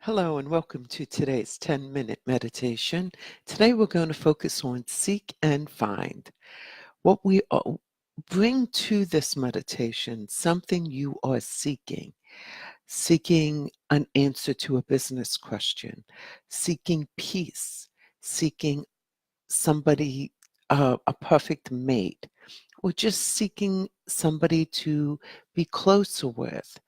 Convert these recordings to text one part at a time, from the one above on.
Hello and welcome to today's 10-minute meditation. Today we're going to focus on seek and find. What we bring to this meditation, something you are seeking an answer to a business question, seeking peace, seeking somebody, a perfect mate, or just seeking somebody to be closer with.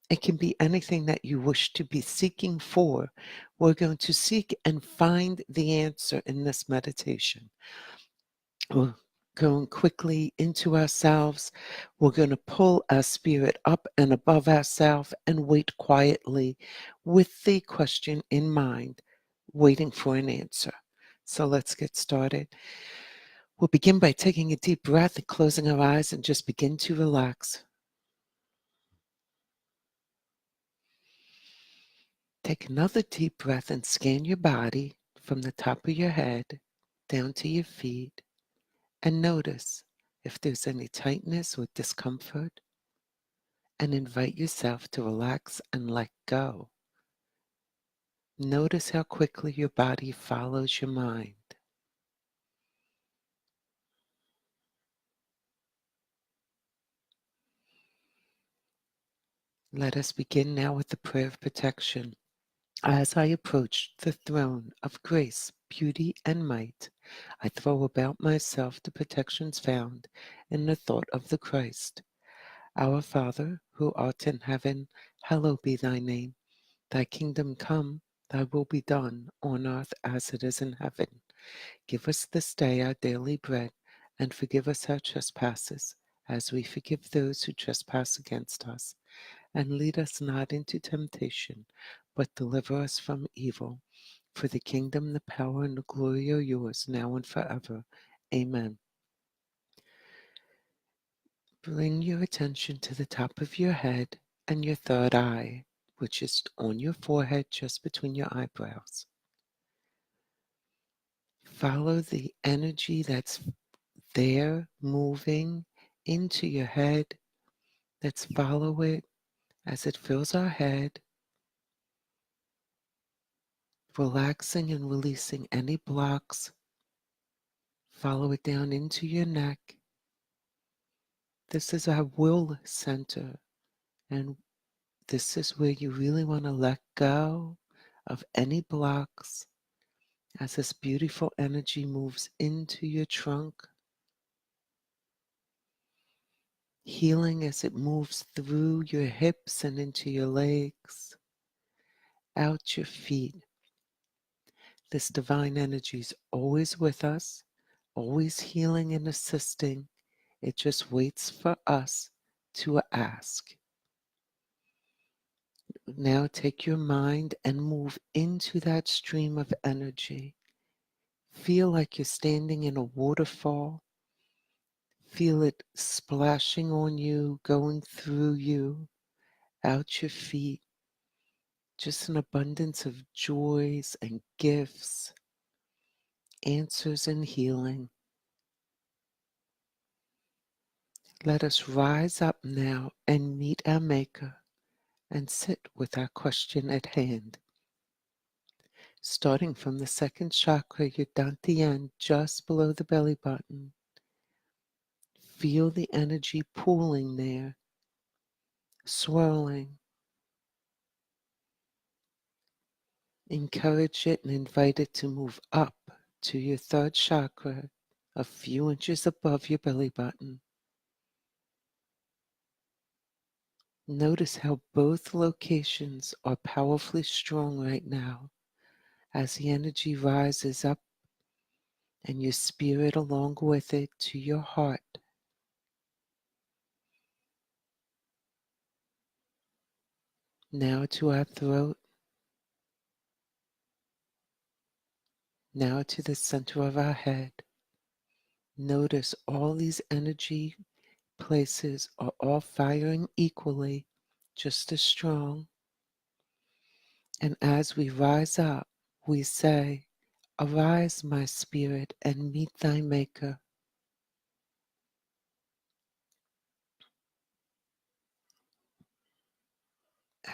It can be anything that you wish to be seeking for. We're going to seek and find the answer in this meditation. We're going quickly into ourselves. We're going to pull our spirit up and above ourselves and wait quietly with the question in mind, waiting for an answer. So let's get started. We'll begin by taking a deep breath and closing our eyes and just begin to relax. Take another deep breath and scan your body from the top of your head down to your feet and notice if there's any tightness or discomfort, and invite yourself to relax and let go. Notice how quickly your body follows your mind. Let us begin now with the prayer of protection. As I approach the throne of grace, beauty, and might, I throw about myself the protections found in the thought of the Christ. Our Father, who art in heaven, hallowed be thy name. Thy kingdom come, thy will be done, on earth as it is in heaven. Give us this day our daily bread, and forgive us our trespasses, as we forgive those who trespass against us. And lead us not into temptation, but deliver us from evil. For the kingdom, the power, and the glory are yours, now and forever. Amen. Bring your attention to the top of your head and your third eye, which is on your forehead just between your eyebrows. Follow the energy that's there moving into your head. Let's follow it as it fills our head, relaxing and releasing any blocks. Follow it down into your neck. This is our will center, and this is where you really want to let go of any blocks as this beautiful energy moves into your trunk, healing as it moves through your hips and into your legs, out your feet. This divine energy is always with us, always healing and assisting. It just waits for us to ask. Now take your mind and move into that stream of energy. Feel like you're standing in a waterfall. Feel it splashing on you, going through you, out your feet. Just an abundance of joys and gifts, answers and healing. Let us rise up now and meet our Maker and sit with our question at hand. Starting from the second chakra, your dantian, just below the belly button. Feel the energy pooling there, swirling. Encourage it and invite it to move up to your third chakra, a few inches above your belly button. Notice how both locations are powerfully strong right now as the energy rises up and your spirit along with it to your heart. Now to our throat. Now to the center of our head. Notice all these energy places are all firing equally, just as strong. And as we rise up, we say, "Arise, my spirit, and meet thy Maker."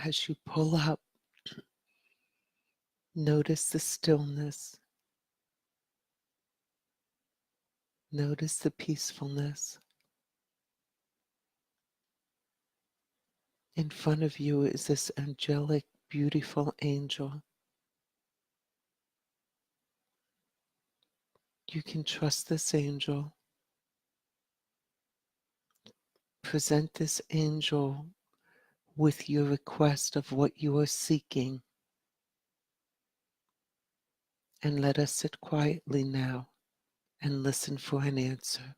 As you pull up Notice the stillness. Notice the peacefulness. In front of you is this angelic, beautiful angel. You can trust this angel. Present this angel with your request of what you are seeking. And let us sit quietly now and listen for an answer.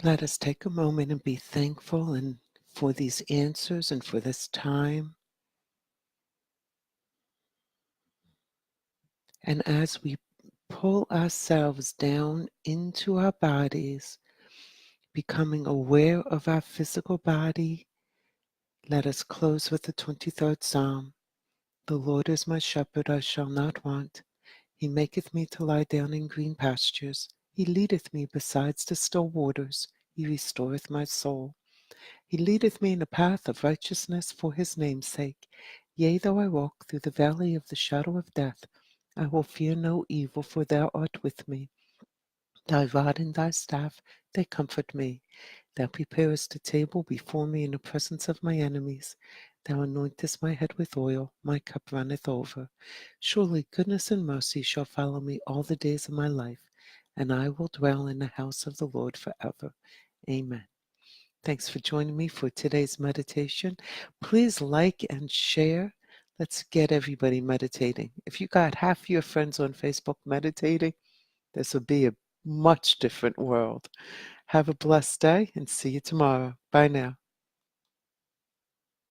Let us take a moment and be thankful and for these answers and for this time. And as we pull ourselves down into our bodies, becoming aware of our physical body, let us close with the 23rd Psalm. The Lord is my shepherd, I shall not want. He maketh me to lie down in green pastures. He leadeth me beside the still waters. He restoreth my soul. He leadeth me in a path of righteousness for his name's sake. Yea, though I walk through the valley of the shadow of death, I will fear no evil, for thou art with me. Thy rod and thy staff, they comfort me. Thou preparest a table before me in the presence of my enemies. Thou anointest my head with oil, my cup runneth over. Surely goodness and mercy shall follow me all the days of my life, and I will dwell in the house of the Lord forever. Amen. Thanks for joining me for today's meditation. Please like and share. Let's get everybody meditating. If you got half your friends on Facebook meditating, this will be a much different world. Have a blessed day and see you tomorrow. Bye now.